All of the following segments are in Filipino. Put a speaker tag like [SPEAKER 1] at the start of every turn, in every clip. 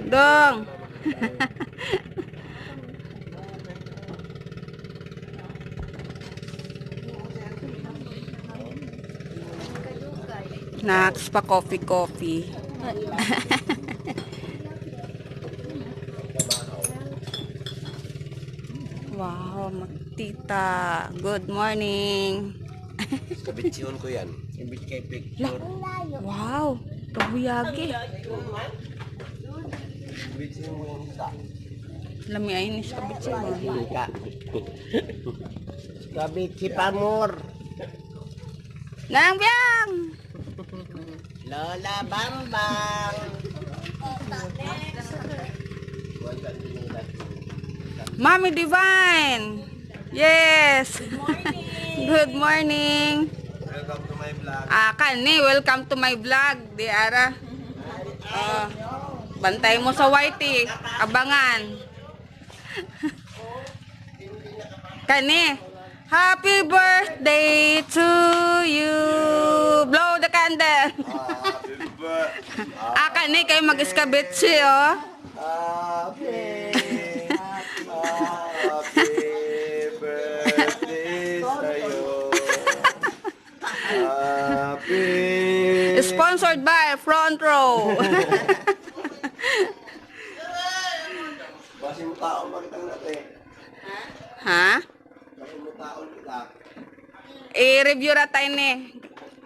[SPEAKER 1] Dong. Naks pa coffee. Wow, tita. Good morning.
[SPEAKER 2] Kabitsyon ko yan. Ibig kay picture.
[SPEAKER 1] Wow, kabuyagi.
[SPEAKER 2] Kabitsyon mo yung isa.
[SPEAKER 1] Lami ay ni kabitsi mo.
[SPEAKER 2] Ka. Kabitsi pamor.
[SPEAKER 1] Nang biyang.
[SPEAKER 2] Lola Bambang.
[SPEAKER 1] Mami Divine. Yes. Good morning.
[SPEAKER 2] Welcome to my vlog.
[SPEAKER 1] Kani, welcome to my vlog. Di ara. Bantay mo sa whitey. Abangan. Kani, happy birthday to you. Blow the candle. Kani, kayo mag-iskabitsi, oh.
[SPEAKER 2] Happy birthday sa'yo. Happy.
[SPEAKER 1] Sponsored by Front Row.
[SPEAKER 2] Basi mo taon makitang natin.
[SPEAKER 1] Ha?
[SPEAKER 2] Basi mo taon kita.
[SPEAKER 1] I-review ra tayo ni.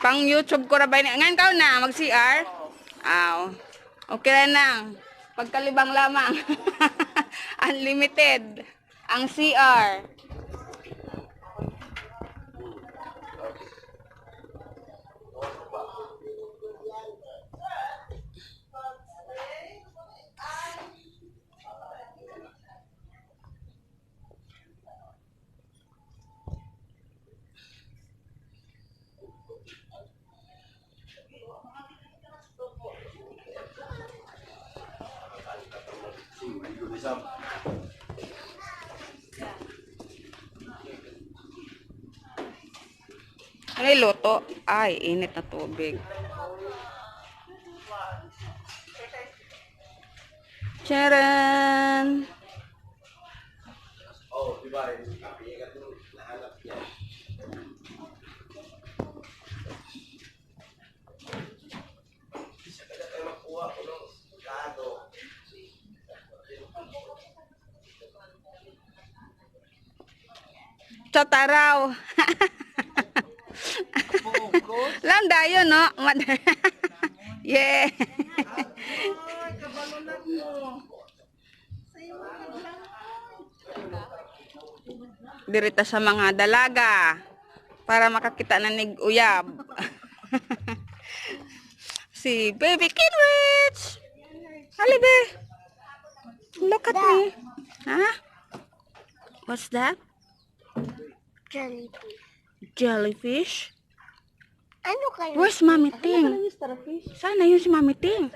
[SPEAKER 1] Pang YouTube ko ra ba ni. Ngayon ka na, mag-CR? Aw. Okay na lang. Pagkalibang lamang. Unlimited. Ang CR. Ano yung luto? Ay, init na tubig. Charan!
[SPEAKER 2] Oh, di ba? Kapiyagat yung nahanap niya. Isa ka na tayo makuha ko ng kado.
[SPEAKER 1] Chotaraw! Landa yun, no? Yeah! Dirita sa mga dalaga para makakita na nig-uyab. Si Baby Kinrich! Halibe! Look at me! Huh? What's that?
[SPEAKER 3] Jellyfish.
[SPEAKER 1] Jellyfish?
[SPEAKER 3] Ano kayo?
[SPEAKER 1] Where's Mami Ting? Sana yun si Mami Ting.